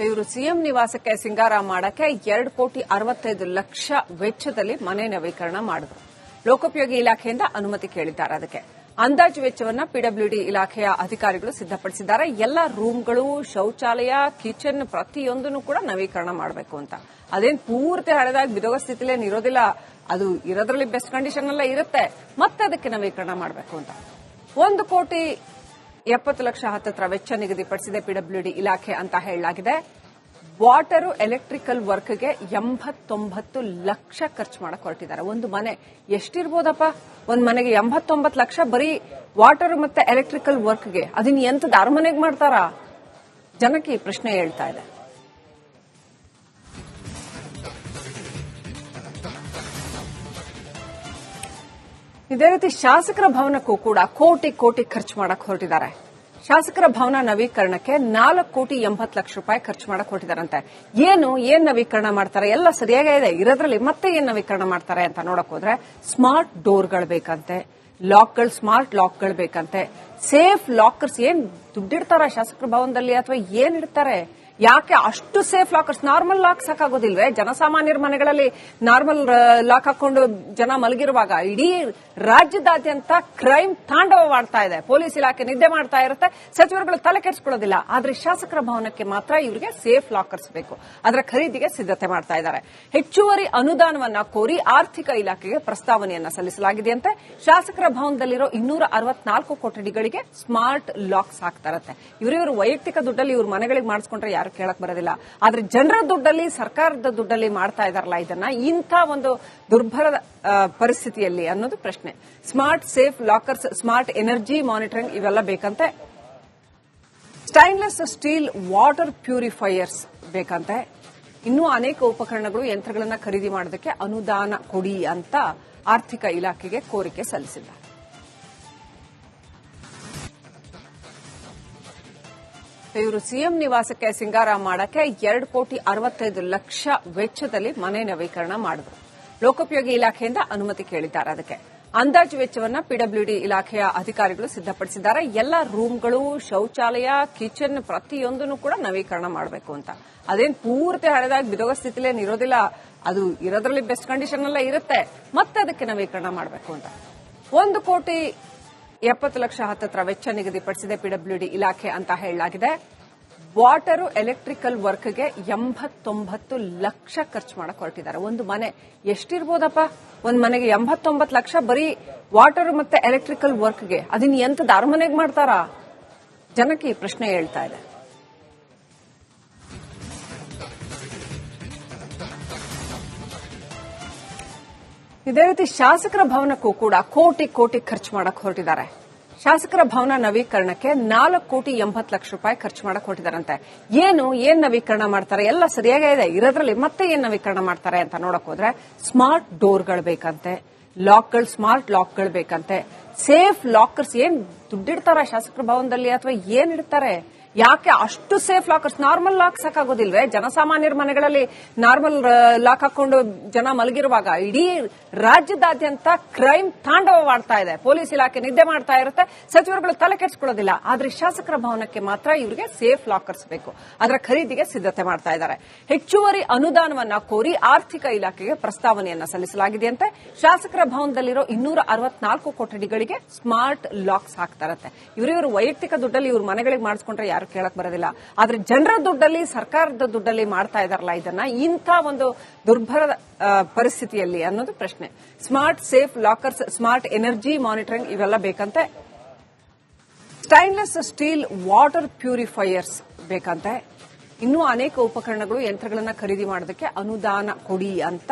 ಇವರು ಸಿಎಂ ನಿವಾಸಕ್ಕೆ ಸಿಂಗಾರ ಮಾಡಕ್ಕೆ 2,65,00,000 ವೆಚ್ಚದಲ್ಲಿ ಮನೆ ನವೀಕರಣ ಮಾಡಿದ್ರು. ಲೋಕೋಪಯೋಗಿ ಇಲಾಖೆಯಿಂದ ಅನುಮತಿ ಕೇಳಿದ್ದಾರೆ. ಅದಕ್ಕೆ ಅಂದಾಜು ವೆಚ್ಚವನ್ನ ಪಿಡಬ್ಲ್ಯೂಡಿ ಇಲಾಖೆಯ ಅಧಿಕಾರಿಗಳು ಸಿದ್ದಪಡಿಸಿದ್ದಾರೆ. ಎಲ್ಲ ರೂಮ್ಗಳು, ಶೌಚಾಲಯ, ಕಿಚನ್ ಪ್ರತಿಯೊಂದನ್ನು ಕೂಡ ನವೀಕರಣ ಮಾಡಬೇಕು ಅಂತ. ಅದೇನು ಪೂರ್ತಿ ಹಳೆದಾಗಿ ಬಿದೋಗ ಸ್ಥಿತಿಲೇನು ಇರೋದಿಲ್ಲ. ಅದು ಇರೋದ್ರಲ್ಲಿ ಬೆಸ್ಟ್ ಕಂಡೀಷನ್ ಎಲ್ಲ ಇರುತ್ತೆ. ಮತ್ತೆ ಅದಕ್ಕೆ ನವೀಕರಣ ಮಾಡಬೇಕು ಅಂತ 1,70,00,000 ಹತ್ತಿರ ವೆಚ್ಚ ನಿಗದಿಪಡಿಸಿದೆ ಪಿಡಬ್ಲ್ಯೂಡಿ ಇಲಾಖೆ ಅಂತ ಹೇಳಲಾಗಿದೆ. ವಾಟರ್ ಎಲೆಕ್ಟ್ರಿಕಲ್ ವರ್ಕ್ಗೆ 89 ಲಕ್ಷ ಖರ್ಚು ಮಾಡಕ್ ಹೊರಟಿದ್ದಾರೆ. ಒಂದು ಮನೆ ಎಷ್ಟಿರ್ಬೋದಪ್ಪ? ಒಂದು ಮನೆಗೆ 89 ಲಕ್ಷ ಬರೀ ವಾಟರ್ ಮತ್ತೆ ಎಲೆಕ್ಟ್ರಿಕಲ್ ವರ್ಕ್ಗೆ. ಅದನ್ನ ಎಂತದ ಅರಮನೆಗೆ ಮಾಡ್ತಾರಾ? ಜನಕ್ಕೆ ಈ ಪ್ರಶ್ನೆ ಹೇಳ್ತಾ ಇದೆ. ಇದೇ ರೀತಿ ಶಾಸಕರ ಭವನಕ್ಕೂ ಕೂಡ ಕೋಟಿ ಖರ್ಚು ಮಾಡಕ್ ಹೊರಟಿದ್ದಾರೆ. ಶಾಸಕರ ಭವನ ನವೀಕರಣಕ್ಕೆ 4,80,00,000 ರೂಪಾಯಿ ಖರ್ಚು ಮಾಡಕ್ ಹೊರಟಿದಾರಂತೆ. ಏನ್ ನವೀಕರಣ ಮಾಡ್ತಾರೆ? ಎಲ್ಲ ಸರಿಯಾಗೇ ಇದೆ ಇರೋದ್ರಲ್ಲಿ. ಮತ್ತೆ ಏನ್ ನವೀಕರಣ ಮಾಡ್ತಾರೆ ಅಂತ ನೋಡಕ್ ಹೋದ್ರೆ ಸ್ಮಾರ್ಟ್ ಡೋರ್ಗಳು ಬೇಕಂತೆ, ಲಾಕ್ಗಳು, ಸ್ಮಾರ್ಟ್ ಲಾಕ್ಗಳು ಬೇಕಂತೆ, ಸೇಫ್ ಲಾಕರ್ಸ್. ಏನ್ ದುಡ್ಡಿಡ್ತಾರ ಶಾಸಕರ ಭವನದಲ್ಲಿ ಅಥವಾ ಏನ್ ಇಡ್ತಾರೆ? ಯಾಕೆ ಅಷ್ಟು ಸೇಫ್ ಲಾಕರ್ಸ್? ನಾರ್ಮಲ್ ಲಾಕ್ ಸಾಕಾಗೋದಿಲ್ವೇ? ಜನಸಾಮಾನ್ಯರ ಮನೆಗಳಲ್ಲಿ ನಾರ್ಮಲ್ ಲಾಕ್ ಹಾಕೊಂಡು ಜನ ಮಲಗಿರುವಾಗ ಇಡೀ ರಾಜ್ಯದಾದ್ಯಂತ ಕ್ರೈಮ್ ತಾಂಡವವಾಡ್ತಾ ಇದೆ. ಪೊಲೀಸ್ ಇಲಾಖೆ ನಿದ್ದೆ ಮಾಡ್ತಾ ಇರುತ್ತೆ, ಸಚಿವರುಗಳು ತಲೆ ಕೆಡಿಸಿಕೊಳ್ಳೋದಿಲ್ಲ. ಆದ್ರೆ ಶಾಸಕರ ಭವನಕ್ಕೆ ಮಾತ್ರ ಇವರಿಗೆ ಸೇಫ್ ಲಾಕರ್ಸ್ ಬೇಕು. ಅದರ ಖರೀದಿಗೆ ಸಿದ್ದತೆ ಮಾಡ್ತಾ ಇದ್ದಾರೆ. ಹೆಚ್ಚುವರಿ ಅನುದಾನವನ್ನ ಕೋರಿ ಆರ್ಥಿಕ ಇಲಾಖೆಗೆ ಪ್ರಸ್ತಾವನೆಯನ್ನ ಸಲ್ಲಿಸಲಾಗಿದೆಯಂತೆ. ಶಾಸಕರ ಭವನದಲ್ಲಿರೋ 264 ಕೊಠಡಿಗಳಿಗೆ ಸ್ಮಾರ್ಟ್ ಲಾಕ್ಸ್ ಹಾಕ್ತಾರತ್ತೆ. ಇವರು ವೈಯಕ್ತಿಕ ದುಡ್ಡಲ್ಲಿ ಇವ್ರ ಮನೆಗಳಿಗೆ ಮಾಡಿಸ್ಕೊಂಡ್ರೆ ಯಾರು ಕೇಳಕ್ ಬರೋದಿಲ್ಲ. ಆದ್ರೆ ಜನರ ದುಡ್ಡಲ್ಲಿ, ಸರ್ಕಾರದ ದುಡ್ಡಲ್ಲಿ ಮಾಡ್ತಾ ಇದಾರಲ್ಲ ಇದನ್ನ, ಇಂಥ ಒಂದು ದುರ್ಭರ ಪರಿಸ್ಥಿತಿಯಲ್ಲಿ ಅನ್ನೋದು ಪ್ರಶ್ನೆ. Smart safe lockers, smart energy monitoring ಇವೆಲ್ಲ ಬೇಕಂತೆ. ಸ್ಟೈನ್ಲೆಸ್ ಸ್ಟೀಲ್ ವಾಟರ್ ಪ್ಯೂರಿಫೈಯರ್ಸ್ ಬೇಕಂತೆ. ಇನ್ನೂ ಅನೇಕ ಉಪಕರಣಗಳು, ಯಂತ್ರಗಳನ್ನ ಖರೀದಿ ಮಾಡೋದಕ್ಕೆ ಅನುದಾನ ಕೊಡಿ ಅಂತ ಆರ್ಥಿಕ ಇಲಾಖೆಗೆ ಕೋರಿಕೆ ಸಲ್ಲಿಸಿದ್ದಾರೆ. ಇವರು ಸಿಎಂ ನಿವಾಸಕ್ಕೆ ಸಿಂಗಾರ ಮಾಡಕ್ಕೆ 2,65,00,000 ವೆಚ್ಚದಲ್ಲಿ ಮನೆ ನವೀಕರಣ ಮಾಡಿದ್ರು. ಲೋಕೋಪಯೋಗಿ ಇಲಾಖೆಯಿಂದ ಅನುಮತಿ ಕೇಳಿದ್ದಾರೆ. ಅದಕ್ಕೆ ಅಂದಾಜು ವೆಚ್ಚವನ್ನ ಪಿಡಬ್ಲ್ಯೂಡಿ ಇಲಾಖೆಯ ಅಧಿಕಾರಿಗಳು ಸಿದ್ದಪಡಿಸಿದ್ದಾರೆ. ಎಲ್ಲ ರೂಮ್ಗಳು, ಶೌಚಾಲಯ, ಕಿಚನ್ ಪ್ರತಿಯೊಂದನ್ನು ಕೂಡ ನವೀಕರಣ ಮಾಡಬೇಕು ಅಂತ. ಅದೇನು ಪೂರ್ತಿ ಹಳೆದಾಗಿ ಬಿದೋಗ ಸ್ಥಿತಿಲೇನು ಇರೋದಿಲ್ಲ. ಅದು ಇರೋದ್ರಲ್ಲಿ ಬೆಸ್ಟ್ ಕಂಡೀಷನ್ ಎಲ್ಲ ಇರುತ್ತೆ. ಮತ್ತೆ ಅದಕ್ಕೆ ನವೀಕರಣ ಮಾಡಬೇಕು ಅಂತ 1,70,00,000 ಹತ್ತಿರ ವೆಚ್ಚ ನಿಗದಿಪಡಿಸಿದೆ ಪಿಡಬ್ಲ್ಯೂಡಿ ಇಲಾಖೆ ಅಂತ ಹೇಳಲಾಗಿದೆ. ವಾಟರ್ ಎಲೆಕ್ಟ್ರಿಕಲ್ ವರ್ಕ್ಗೆ 89 ಲಕ್ಷ ಖರ್ಚು ಮಾಡಕ್ ಹೊರಟಿದ್ದಾರೆ. ಒಂದು ಮನೆ ಎಷ್ಟಿರ್ಬೋದಪ್ಪ? ಒಂದು ಮನೆಗೆ 89 ಲಕ್ಷ ಬರೀ ವಾಟರ್ ಮತ್ತೆ ಎಲೆಕ್ಟ್ರಿಕಲ್ ವರ್ಕ್ಗೆ. ಅದನ್ನ ಎಂತದ ಅರಮನೆಗೆ ಮಾಡ್ತಾರಾ? ಜನಕ್ಕೆ ಈ ಪ್ರಶ್ನೆ ಹೇಳ್ತಾ ಇದೆ. ಇದೇ ರೀತಿ ಶಾಸಕರ ಭವನಕ್ಕೂ ಕೂಡ ಕೋಟಿ ಖರ್ಚು ಮಾಡಕ್ ಹೊರಟಿದ್ದಾರೆ. ಶಾಸಕರ ಭವನ ನವೀಕರಣಕ್ಕೆ 4,80,00,000 ರೂಪಾಯಿ ಖರ್ಚು ಮಾಡಕ್ ಹೊರಟಿದಾರಂತೆ. ಏನ್ ನವೀಕರಣ ಮಾಡ್ತಾರೆ? ಎಲ್ಲ ಸರಿಯಾಗೇ ಇದೆ ಇರೋದ್ರಲ್ಲಿ. ಮತ್ತೆ ಏನ್ ನವೀಕರಣ ಮಾಡ್ತಾರೆ ಅಂತ ನೋಡಕ್ ಹೋದ್ರೆ ಸ್ಮಾರ್ಟ್ ಡೋರ್ಗಳು ಬೇಕಂತೆ, ಲಾಕ್ಗಳು, ಸ್ಮಾರ್ಟ್ ಲಾಕ್ಗಳು ಬೇಕಂತೆ, ಸೇಫ್ ಲಾಕರ್ಸ್. ಏನ್ ದುಡ್ಡಿಡ್ತಾರ ಶಾಸಕರ ಭವನದಲ್ಲಿ ಅಥವಾ ಏನ್ ಇಡ್ತಾರೆ? ಯಾಕೆ ಅಷ್ಟು ಸೇಫ್ ಲಾಕರ್ಸ್? ನಾರ್ಮಲ್ ಲಾಕ್ ಸಾಕಾಗೋದಿಲ್ವೇ? ಜನಸಾಮಾನ್ಯರ ಮನೆಗಳಲ್ಲಿ ನಾರ್ಮಲ್ ಲಾಕ್ ಹಾಕೊಂಡು ಜನ ಮಲಗಿರುವಾಗ ಇಡೀ ರಾಜ್ಯದಾದ್ಯಂತ ಕ್ರೈಮ್ ತಾಂಡವವಾಡ್ತಾ ಇದೆ. ಪೊಲೀಸ್ ಇಲಾಖೆ ನಿದ್ದೆ ಮಾಡ್ತಾ ಇರುತ್ತೆ, ಸಚಿವರುಗಳು ತಲೆ ಕೆಡಿಸಿಕೊಳ್ಳೋದಿಲ್ಲ. ಆದ್ರೆ ಶಾಸಕರ ಭವನಕ್ಕೆ ಮಾತ್ರ ಇವರಿಗೆ ಸೇಫ್ ಲಾಕರ್ಸ್ ಬೇಕು. ಅದರ ಖರೀದಿಗೆ ಸಿದ್ದತೆ ಮಾಡ್ತಾ ಇದ್ದಾರೆ. ಹೆಚ್ಚುವರಿ ಅನುದಾನವನ್ನ ಕೋರಿ ಆರ್ಥಿಕ ಇಲಾಖೆಗೆ ಪ್ರಸ್ತಾವನೆಯನ್ನ ಸಲ್ಲಿಸಲಾಗಿದೆಯಂತೆ. ಶಾಸಕರ ಭವನದಲ್ಲಿರೋ 264 ಕೊಠಡಿಗಳಿಗೆ ಸ್ಮಾರ್ಟ್ ಲಾಕ್ಸ್ ಹಾಕ್ತಾರತ್ತೆ. ಇವರು ವೈಯಕ್ತಿಕ ದುಡ್ಡಲ್ಲಿ ಇವ್ರ ಮನೆಗಳಿಗೆ ಮಾಡಿಸ್ಕೊಂಡ್ರೆ ಯಾರು ಕೇಳಕ್ ಬರೋದಿಲ್ಲ. ಆದ್ರೆ ಜನರ ದುಡ್ಡಲ್ಲಿ, ಸರ್ಕಾರದ ದುಡ್ಡಲ್ಲಿ ಮಾಡ್ತಾ ಇದಾರಲ್ಲ ಇದನ್ನ, ಇಂಥ ಒಂದು ದುರ್ಭರ ಪರಿಸ್ಥಿತಿಯಲ್ಲಿ ಅನ್ನೋದು ಪ್ರಶ್ನೆ. Smart safe lockers, smart energy monitoring ಇವೆಲ್ಲ ಬೇಕಂತೆ. ಸ್ಟೈನ್ಲೆಸ್ ಸ್ಟೀಲ್ ವಾಟರ್ ಪ್ಯೂರಿಫೈಯರ್ಸ್ ಬೇಕಂತೆ. ಇನ್ನೂ ಅನೇಕ ಉಪಕರಣಗಳು, ಯಂತ್ರಗಳನ್ನ ಖರೀದಿ ಮಾಡೋದಕ್ಕೆ ಅನುದಾನ ಕೊಡಿ ಅಂತ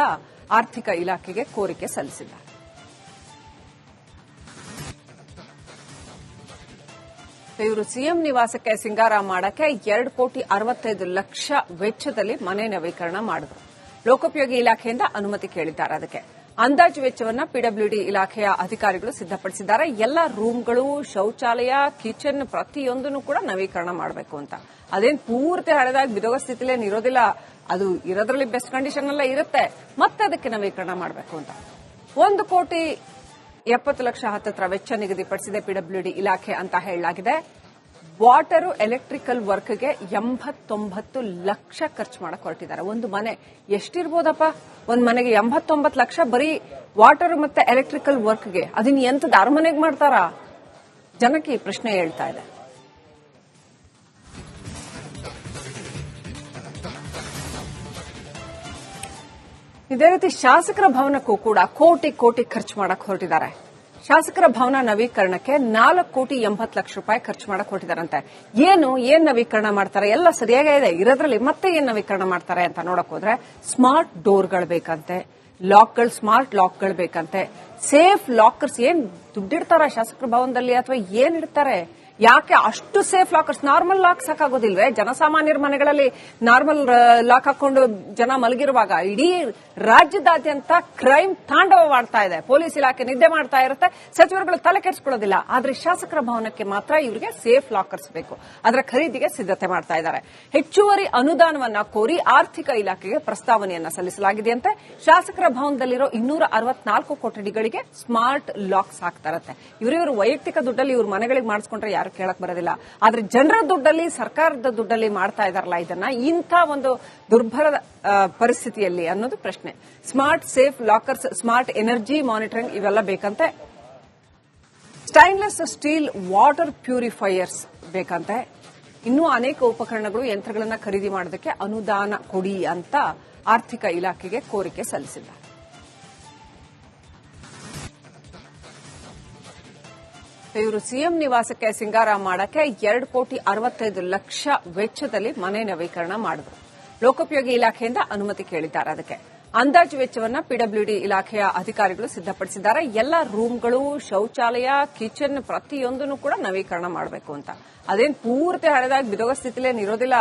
ಆರ್ಥಿಕ ಇಲಾಖೆಗೆ ಕೋರಿಕೆ ಸಲ್ಲಿಸಿದ್ದಾರೆ. ಇವರು ಸಿಎಂ ನಿವಾಸಕ್ಕೆ ಸಿಂಗಾರ ಮಾಡಕ್ಕೆ 2,65,00,000 ವೆಚ್ಚದಲ್ಲಿ ಮನೆ ನವೀಕರಣ ಮಾಡಿದ್ರು. ಲೋಕೋಪಯೋಗಿ ಇಲಾಖೆಯಿಂದ ಅನುಮತಿ ಕೇಳಿದ್ದಾರೆ. ಅದಕ್ಕೆ ಅಂದಾಜು ವೆಚ್ಚವನ್ನ ಪಿಡಬ್ಲ್ಯೂಡಿ ಇಲಾಖೆಯ ಅಧಿಕಾರಿಗಳು ಸಿದ್ದಪಡಿಸಿದ್ದಾರೆ. ಎಲ್ಲ ರೂಮ್ಗಳು, ಶೌಚಾಲಯ, ಕಿಚನ್ ಪ್ರತಿಯೊಂದನ್ನು ಕೂಡ ನವೀಕರಣ ಮಾಡಬೇಕು ಅಂತ. ಅದೇನು ಪೂರ್ತಿ ಹಳೆದಾಗಿ ಬಿದೋಗ ಸ್ಥಿತಿಲೇನು ಇರೋದಿಲ್ಲ. ಅದು ಇರೋದ್ರಲ್ಲಿ ಬೆಸ್ಟ್ ಕಂಡೀಷನ್ ಎಲ್ಲ ಇರುತ್ತೆ. ಮತ್ತೆ ಅದಕ್ಕೆ ನವೀಕರಣ ಮಾಡಬೇಕು ಅಂತ 1,70,00,000 ಹತ್ತಿರ ವೆಚ್ಚ ನಿಗದಿಪಡಿಸಿದೆ ಪಿಡಬ್ಲ್ಯೂಡಿ ಇಲಾಖೆ ಅಂತ ಹೇಳಲಾಗಿದೆ. ವಾಟರು ಎಲೆಕ್ಟ್ರಿಕಲ್ ವರ್ಕ್ಗೆ 89 ಲಕ್ಷ ಖರ್ಚು ಮಾಡಕ್ ಹೊರಟಿದ್ದಾರೆ. ಒಂದು ಮನೆ ಎಷ್ಟಿರ್ಬೋದಪ್ಪ? ಒಂದ್ ಮನೆಗೆ 89 ಲಕ್ಷ ಬರೀ ವಾಟರ್ ಮತ್ತೆ ಎಲೆಕ್ಟ್ರಿಕಲ್ ವರ್ಕ್ಗೆ. ಅದನ್ನ ಎಂತದ ಅರಮನೆಗೆ ಮಾಡ್ತಾರಾ? ಜನಕ್ಕೆ ಈ ಪ್ರಶ್ನೆ ಹೇಳ್ತಾ ಇದೆ. ಇದೇ ರೀತಿ ಶಾಸಕರ ಭವನಕ್ಕೂ ಕೂಡ ಕೋಟಿ ಕೋಟಿ ಖರ್ಚು ಮಾಡಕ್ ಹೊರಟಿದ್ದಾರೆ. ಶಾಸಕರ ಭವನ ನವೀಕರಣಕ್ಕೆ 4,80 ಲಕ್ಷ ರೂಪಾಯಿ ಖರ್ಚು ಮಾಡಕ್ ಹೊರಟಿದಾರಂತೆ. ಏನ್ ನವೀಕರಣ ಮಾಡ್ತಾರೆ? ಎಲ್ಲ ಸರಿಯಾಗೇ ಇದೆ ಇರೋದ್ರಲ್ಲಿ, ಮತ್ತೆ ಏನ್ ನವೀಕರಣ ಮಾಡ್ತಾರೆ ಅಂತ ನೋಡಕ್ ಹೋದ್ರೆ ಸ್ಮಾರ್ಟ್ ಡೋರ್ಗಳು ಬೇಕಂತೆ, ಲಾಕ್ಗಳು, ಸ್ಮಾರ್ಟ್ ಲಾಕ್ಗಳು ಬೇಕಂತೆ, ಸೇಫ್ ಲಾಕರ್ಸ್. ಏನ್ ದುಡ್ಡಿಡ್ತಾರ ಶಾಸಕರ ಭವನದಲ್ಲಿ ಅಥವಾ ಏನ್ ಇಡ್ತಾರೆ? ಯಾಕೆ ಅಷ್ಟು ಸೇಫ್ ಲಾಕರ್ಸ್? ನಾರ್ಮಲ್ ಲಾಕ್ ಸಾಕಾಗೋದಿಲ್ವೇ? ಜನಸಾಮಾನ್ಯರ ಮನೆಗಳಲ್ಲಿ ನಾರ್ಮಲ್ ಲಾಕ್ ಹಾಕೊಂಡು ಜನ ಮಲಗಿರುವಾಗ ಇಡೀ ರಾಜ್ಯದಾದ್ಯಂತ ಕ್ರೈಮ್ ತಾಂಡವವಾಡ್ತಾ ಇದೆ. ಪೊಲೀಸ್ ಇಲಾಖೆ ನಿದ್ದೆ ಮಾಡ್ತಾ ಇರುತ್ತೆ, ಸಚಿವರುಗಳು ತಲೆ ಕೆಡಿಸ್ಕೊಳ್ಳೋದಿಲ್ಲ. ಆದ್ರೆ ಶಾಸಕರ ಭವನಕ್ಕೆ ಮಾತ್ರ ಇವರಿಗೆ ಸೇಫ್ ಲಾಕರ್ಸ್ ಬೇಕು. ಅದರ ಖರೀದಿಗೆ ಸಿದ್ಧತೆ ಮಾಡ್ತಾ ಇದ್ದಾರೆ. ಹೆಚ್ಚುವರಿ ಅನುದಾನವನ್ನ ಕೋರಿ ಆರ್ಥಿಕ ಇಲಾಖೆಗೆ ಪ್ರಸ್ತಾವನೆಯನ್ನ ಸಲ್ಲಿಸಲಾಗಿದೆಯಂತೆ. ಶಾಸಕರ ಭವನದಲ್ಲಿರೋ 264 ಕೊಠಡಿಗಳಿಗೆ ಸ್ಮಾರ್ಟ್ ಲಾಕ್ಸ್ ಹಾಕ್ತಾರತ್ತೆ. ಇವರು ವೈಯಕ್ತಿಕ ದುಡ್ಡಲ್ಲಿ ಇವ್ರ ಮನೆಗಳಿಗೆ ಮಾಡಿಸ್ಕೊಂಡ್ರೆ ಯಾರು ಕೇಳಕ್ ಬರೋದಿಲ್ಲ. ಆದ್ರೆ ಜನರ ದುಡ್ಡಲ್ಲಿ, ಸರ್ಕಾರದ ದುಡ್ಡಲ್ಲಿ ಮಾಡ್ತಾ ಇದಾರಲ್ಲ ಇದನ್ನ, ಇಂಥ ಒಂದು ದುರ್ಭರ ಪರಿಸ್ಥಿತಿಯಲ್ಲಿ ಅನ್ನೋದು ಪ್ರಶ್ನೆ. Smart safe lockers, smart energy monitoring ಇವೆಲ್ಲ ಬೇಕಂತೆ. ಸ್ಟೈನ್ಲೆಸ್ ಸ್ಟೀಲ್ ವಾಟರ್ ಪ್ಯೂರಿಫೈಯರ್ಸ್ ಬೇಕಂತೆ. ಇನ್ನೂ ಅನೇಕ ಉಪಕರಣಗಳು, ಯಂತ್ರಗಳನ್ನ ಖರೀದಿ ಮಾಡೋದಕ್ಕೆ ಅನುದಾನ ಕೊಡಿ ಅಂತ ಆರ್ಥಿಕ ಇಲಾಖೆಗೆ ಕೋರಿಕೆ ಸಲ್ಲಿಸಿದ್ದಾರೆ. ಇವರು ಸಿಎಂ ನಿವಾಸಕ್ಕೆ ಸಿಂಗಾರ ಮಾಡಕ್ಕೆ 2,65 ಲಕ್ಷ ವೆಚ್ಚದಲ್ಲಿ ಮನೆ ನವೀಕರಣ ಮಾಡಿದ್ರು. ಲೋಕೋಪಯೋಗಿ ಇಲಾಖೆಯಿಂದ ಅನುಮತಿ ಕೇಳಿದ್ದಾರೆ. ಅದಕ್ಕೆ ಅಂದಾಜು ವೆಚ್ಚವನ್ನ ಪಿಡಬ್ಲ್ಯೂಡಿ ಇಲಾಖೆಯ ಅಧಿಕಾರಿಗಳು ಸಿದ್ದಪಡಿಸಿದ್ದಾರೆ. ಎಲ್ಲ ರೂಮ್ಗಳು, ಶೌಚಾಲಯ, ಕಿಚನ್ ಪ್ರತಿಯೊಂದನ್ನು ಕೂಡ ನವೀಕರಣ ಮಾಡಬೇಕು ಅಂತ. ಅದೇನ್ ಪೂರ್ತಿ ಹಳೆದಾಗಿ ಬಿದೋಗ ಸ್ಥಿತಿಲೇನು ಇರೋದಿಲ್ಲ.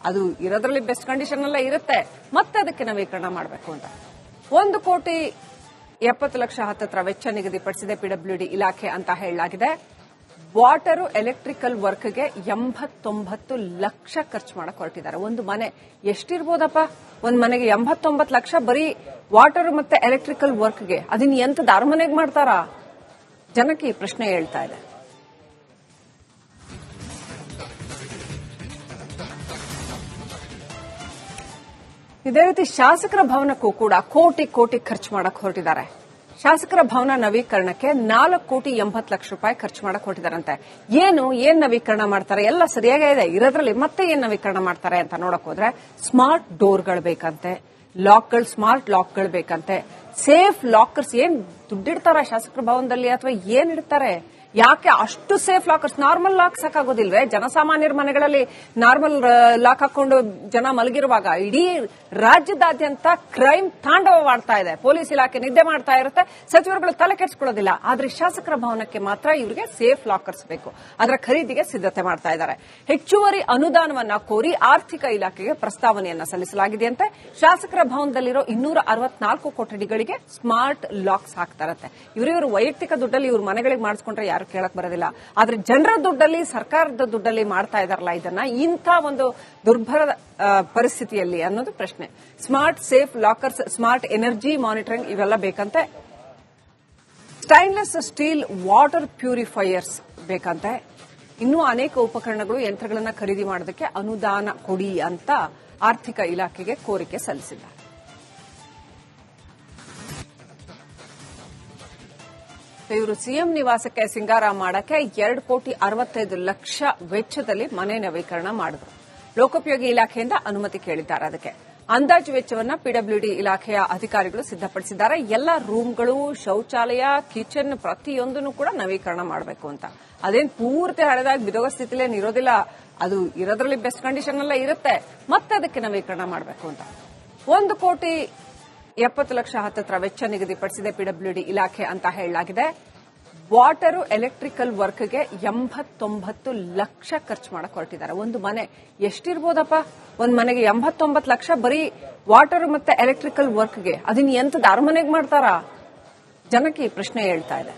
ಅದು ಇರೋದ್ರಲ್ಲಿ ಬೆಸ್ಟ್ ಕಂಡೀಷನ್ ಎಲ್ಲ ಇರುತ್ತೆ. ಮತ್ತೆ ಅದಕ್ಕೆ ನವೀಕರಣ ಮಾಡಬೇಕು ಅಂತ 1,70 ಲಕ್ಷ ಹತ್ತತ್ರ ವೆಚ್ಚ ನಿಗದಿಪಡಿಸಿದೆ ಪಿಡಬ್ಲ್ಯೂಡಿ ಇಲಾಖೆ ಅಂತ ಹೇಳಲಾಗಿದೆ. ವಾಟರು ಎಲೆಕ್ಟ್ರಿಕಲ್ ವರ್ಕ್ಗೆ 89 ಲಕ್ಷ ಖರ್ಚು ಮಾಡಕ್ ಹೊರಟಿದ್ದಾರೆ. ಒಂದು ಮನೆ ಎಷ್ಟಿರ್ಬೋದಪ್ಪ? ಒಂದ್ ಮನೆಗೆ 89 ಲಕ್ಷ ಬರೀ ವಾಟರ್ ಮತ್ತೆ ಎಲೆಕ್ಟ್ರಿಕಲ್ ವರ್ಕ್ಗೆ. ಅದನ್ನ ಎಂತದ ಅರಮನೆಗೆ ಮಾಡ್ತಾರಾ? ಜನಕ್ಕೆ ಈ ಪ್ರಶ್ನೆ ಹೇಳ್ತಾ ಇದೆ. ಇದೇ ರೀತಿ ಶಾಸಕರ ಭವನಕ್ಕೂ ಕೂಡ ಕೋಟಿ ಕೋಟಿ ಖರ್ಚು ಮಾಡಕ್ ಹೊರಟಿದ್ದಾರೆ. ಶಾಸಕರ ಭವನ ನವೀಕರಣಕ್ಕೆ 4,80 ಲಕ್ಷ ರೂಪಾಯಿ ಖರ್ಚು ಮಾಡಕ್ ಹೊರಟಿದಾರಂತೆ. ಏನ್ ನವೀಕರಣ ಮಾಡ್ತಾರೆ? ಎಲ್ಲ ಸರಿಯಾಗೇ ಇದೆ ಇರೋದ್ರಲ್ಲಿ, ಮತ್ತೆ ಏನ್ ನವೀಕರಣ ಮಾಡ್ತಾರೆ ಅಂತ ನೋಡಕ್ ಹೋದ್ರೆ ಸ್ಮಾರ್ಟ್ ಡೋರ್ಗಳು ಬೇಕಂತೆ, ಲಾಕ್ಗಳು, ಸ್ಮಾರ್ಟ್ ಲಾಕ್ಗಳು ಬೇಕಂತೆ, ಸೇಫ್ ಲಾಕರ್ಸ್. ಏನ್ ದುಡ್ಡಿಡ್ತಾರ ಶಾಸಕರ ಭವನದಲ್ಲಿ ಅಥವಾ ಏನ್ ಇಡ್ತಾರೆ? ಯಾಕೆ ಅಷ್ಟು ಸೇಫ್ ಲಾಕರ್ಸ್? ನಾರ್ಮಲ್ ಲಾಕ್ ಸಾಕಾಗೋದಿಲ್ವೇ? ಜನಸಾಮಾನ್ಯರ ಮನೆಗಳಲ್ಲಿ ನಾರ್ಮಲ್ ಲಾಕ್ ಹಾಕೊಂಡು ಜನ ಮಲಗಿರುವಾಗ ಇಡೀ ರಾಜ್ಯದಾದ್ಯಂತ ಕ್ರೈಮ್ ತಾಂಡವವಾಡ್ತಾ ಇದೆ. ಪೊಲೀಸ್ ಇಲಾಖೆ ನಿದ್ದೆ ಮಾಡ್ತಾ ಇರುತ್ತೆ, ಸಚಿವರುಗಳು ತಲೆ ಕೆಡಿಸ್ಕೊಳ್ಳೋದಿಲ್ಲ. ಆದ್ರೆ ಶಾಸಕರ ಭವನಕ್ಕೆ ಮಾತ್ರ ಇವರಿಗೆ ಸೇಫ್ ಲಾಕರ್ಸ್ ಬೇಕು. ಅದರ ಖರೀದಿಗೆ ಸಿದ್ಧತೆ ಮಾಡ್ತಾ ಇದ್ದಾರೆ. ಹೆಚ್ಚುವರಿ ಅನುದಾನವನ್ನ ಕೋರಿ ಆರ್ಥಿಕ ಇಲಾಖೆಗೆ ಪ್ರಸ್ತಾವನೆಯನ್ನ ಸಲ್ಲಿಸಲಾಗಿದೆಯಂತೆ. ಶಾಸಕರ ಭವನದಲ್ಲಿರೋ 264 ಕೊಠಡಿಗಳಿಗೆ ಸ್ಮಾರ್ಟ್ ಲಾಕ್ಸ್ ಹಾಕ್ತಾರತ್ತೆ. ಇವರು ವೈಯಕ್ತಿಕ ದುಡ್ಡಲ್ಲಿ ಇವ್ರ ಮನೆಗಳಿಗೆ ಮಾಡಿಸ್ಕೊಂಡ್ರೆ ಯಾರು ಕೇಳಕ್ ಬರೋದಿಲ್ಲ. ಆದ್ರೆ ಜನರ ದುಡ್ಡಲ್ಲಿ, ಸರ್ಕಾರದ ದುಡ್ಡಲ್ಲಿ ಮಾಡ್ತಾ ಇದಾರಲ್ಲ ಇದನ್ನ, ಇಂಥ ಒಂದು ದುರ್ಭರ ಪರಿಸ್ಥಿತಿಯಲ್ಲಿ ಅನ್ನೋದು ಪ್ರಶ್ನೆ. Smart safe lockers, smart energy monitoring ಇವೆಲ್ಲ ಬೇಕಂತೆ. ಸ್ಟೈನ್ಲೆಸ್ ಸ್ಟೀಲ್ ವಾಟರ್ ಪ್ಯೂರಿಫೈಯರ್ಸ್ ಬೇಕಂತೆ. ಇನ್ನೂ ಅನೇಕ ಉಪಕರಣಗಳು, ಯಂತ್ರಗಳನ್ನ ಖರೀದಿ ಮಾಡೋದಕ್ಕೆ ಅನುದಾನ ಕೊಡಿ ಅಂತ ಆರ್ಥಿಕ ಇಲಾಖೆಗೆ ಕೋರಿಕೆ ಸಲ್ಲಿಸಿದ್ದಾರೆ. ಇವರು ಸಿಎಂ ನಿವಾಸಕ್ಕೆ ಸಿಂಗಾರ ಮಾಡಕ್ಕೆ 2,65 ಲಕ್ಷ ವೆಚ್ಚದಲ್ಲಿ ಮನೆ ನವೀಕರಣ ಮಾಡಿದ್ರು. ಲೋಕೋಪಯೋಗಿ ಇಲಾಖೆಯಿಂದ ಅನುಮತಿ ಕೇಳಿದ್ದಾರೆ. ಅದಕ್ಕೆ ಅಂದಾಜು ವೆಚ್ಚವನ್ನ ಪಿಡಬ್ಲ್ಯೂಡಿ ಇಲಾಖೆಯ ಅಧಿಕಾರಿಗಳು ಸಿದ್ದಪಡಿಸಿದ್ದಾರೆ. ಎಲ್ಲ ರೂಮ್ಗಳು, ಶೌಚಾಲಯ, ಕಿಚನ್ ಪ್ರತಿಯೊಂದನ್ನು ಕೂಡ ನವೀಕರಣ ಮಾಡಬೇಕು ಅಂತ. ಅದೇನ್ ಪೂರ್ತಿ ಹಳೆದಾಗಿ ಬಿದೋಗ ಸ್ಥಿತಿಲೇನು ಇರೋದಿಲ್ಲ. ಅದು ಇರೋದ್ರಲ್ಲಿ ಬೆಸ್ಟ್ ಕಂಡೀಷನ್ ಎಲ್ಲ ಇರುತ್ತೆ. ಮತ್ತೆ ಅದಕ್ಕೆ ನವೀಕರಣ ಮಾಡಬೇಕು ಅಂತ 1,70 ಲಕ್ಷ ಹತ್ತತ್ರ ವೆಚ್ಚ ನಿಗದಿಪಡಿಸಿದೆ ಪಿಡಬ್ಲ್ಯೂಡಿ ಇಲಾಖೆ ಅಂತ ಹೇಳಲಾಗಿದೆ. ವಾಟರು ಎಲೆಕ್ಟ್ರಿಕಲ್ ವರ್ಕ್ಗೆ 89 ಲಕ್ಷ ಖರ್ಚು ಮಾಡಕ್ ಹೊರಟಿದ್ದಾರೆ. ಒಂದು ಮನೆ ಎಷ್ಟಿರ್ಬೋದಪ್ಪ? ಒಂದ್ ಮನೆಗೆ 89 ಲಕ್ಷ ಬರೀ ವಾಟರ್ ಮತ್ತೆ ಎಲೆಕ್ಟ್ರಿಕಲ್ ವರ್ಕ್ಗೆ. ಅದನ್ನ ಎಂತದ ಅರಮನೆಗೆ ಮಾಡ್ತಾರಾ? ಜನಕ್ಕೆ ಈ ಪ್ರಶ್ನೆ ಹೇಳ್ತಾ ಇದೆ.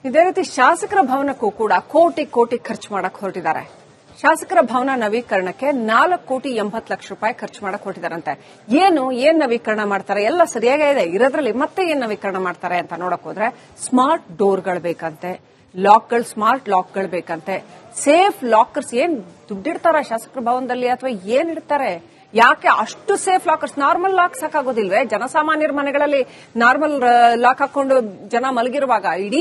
ಇದೇ ರೀತಿ ಶಾಸಕರ ಭವನಕ್ಕೂ ಕೂಡ ಕೋಟಿ ಕೋಟಿ ಖರ್ಚು ಮಾಡಕ್ ಹೊರಟಿದ್ದಾರೆ. ಶಾಸಕರ ಭವನ ನವೀಕರಣಕ್ಕೆ 4,80,00,000 ಖರ್ಚು ಮಾಡಕ್ ಹೊರಟಿದಾರಂತೆ. ಏನ್ ನವೀಕರಣ ಮಾಡ್ತಾರೆ? ಎಲ್ಲ ಸರಿಯಾಗೇ ಇದೆ ಇರೋದ್ರಲ್ಲಿ, ಮತ್ತೆ ಏನ್ ನವೀಕರಣ ಮಾಡ್ತಾರೆ ಅಂತ ನೋಡಕ್ ಹೋದ್ರೆ ಸ್ಮಾರ್ಟ್ ಡೋರ್ಗಳು ಬೇಕಂತೆ, ಲಾಕ್ಗಳು, ಸ್ಮಾರ್ಟ್ ಲಾಕ್ಗಳು ಬೇಕಂತೆ, ಸೇಫ್ ಲಾಕರ್ಸ್. ಏನ್ ದುಡ್ಡಿಡ್ತಾರ ಶಾಸಕರ ಭವನದಲ್ಲಿ ಅಥವಾ ಏನ್ ಇಡ್ತಾರೆ? ಯಾಕೆ ಅಷ್ಟು ಸೇಫ್ ಲಾಕರ್ಸ್? ನಾರ್ಮಲ್ ಲಾಕ್ ಸಾಕಾಗೋದಿಲ್ವೇ? ಜನಸಾಮಾನ್ಯರ ಮನೆಗಳಲ್ಲಿ ನಾರ್ಮಲ್ ಲಾಕ್ ಹಾಕೊಂಡು ಜನ ಮಲಗಿರುವಾಗ ಇಡೀ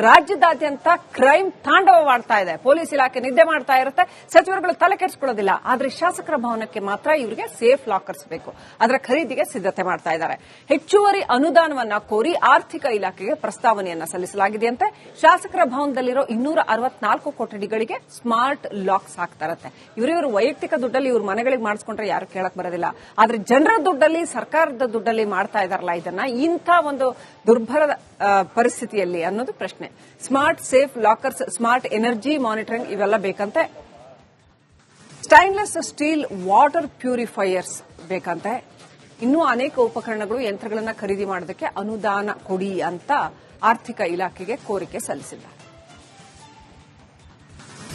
ರಾಜ್ಯದಾದ್ಯಂತ ಕ್ರೈಮ್ ತಾಂಡವವಾಡ್ತಾ ಇದೆ. ಪೊಲೀಸ್ ಇಲಾಖೆ ನಿದ್ದೆ ಮಾಡ್ತಾ ಇರುತ್ತೆ, ಸಚಿವರುಗಳು ತಲೆ ಕೆಡಿಸ್ಕೊಳ್ಳೋದಿಲ್ಲ. ಆದ್ರೆ ಶಾಸಕರ ಭವನಕ್ಕೆ ಮಾತ್ರ ಇವರಿಗೆ ಸೇಫ್ ಲಾಕರ್ಸ್ ಬೇಕು. ಅದರ ಖರೀದಿಗೆ ಸಿದ್ಧತೆ ಮಾಡ್ತಾ ಇದ್ದಾರೆ. ಹೆಚ್ಚುವರಿ ಅನುದಾನವನ್ನ ಕೋರಿ ಆರ್ಥಿಕ ಇಲಾಖೆಗೆ ಪ್ರಸ್ತಾವನೆಯನ್ನ ಸಲ್ಲಿಸಲಾಗಿದೆಯಂತೆ. ಶಾಸಕರ ಭವನದಲ್ಲಿರೋ 264 ಕೊಠಡಿಗಳಿಗೆ ಸ್ಮಾರ್ಟ್ ಲಾಕ್ಸ್ ಹಾಕ್ತಾರತ್ತೆ. ಇವರು ವೈಯಕ್ತಿಕ ದುಡ್ಡಲ್ಲಿ ಇವ್ರ ಮನೆಗಳಿಗೆ ಮಾಡಿಸ್ಕೊಂಡ್ರೆ ಯಾರು ಕೇಳಕ್ ಬರೋದಿಲ್ಲ. ಆದ್ರೆ ಜನರ ದುಡ್ಡಲ್ಲಿ, ಸರ್ಕಾರದ ದುಡ್ಡಲ್ಲಿ ಮಾಡ್ತಾ ಇದಾರಲ್ಲ ಇದನ್ನ, ಇಂಥ ಒಂದು ದುರ್ಭರ ಪರಿಸ್ಥಿತಿಯಲ್ಲಿ ಅನ್ನೋದು ಪ್ರಶ್ನೆ. Smart safe lockers, smart energy monitoring ಇವೆಲ್ಲ ಬೇಕಂತೆ. ಸ್ಟೈನ್ಲೆಸ್ ಸ್ಟೀಲ್ ವಾಟರ್ ಪ್ಯೂರಿಫೈಯರ್ಸ್ ಬೇಕಂತೆ. ಇನ್ನೂ ಅನೇಕ ಉಪಕರಣಗಳು, ಯಂತ್ರಗಳನ್ನ ಖರೀದಿ ಮಾಡೋದಕ್ಕೆ ಅನುದಾನ ಕೊಡಿ ಅಂತ ಆರ್ಥಿಕ ಇಲಾಖೆಗೆ ಕೋರಿಕೆ ಸಲ್ಲಿಸಿದ್ದಾರೆ.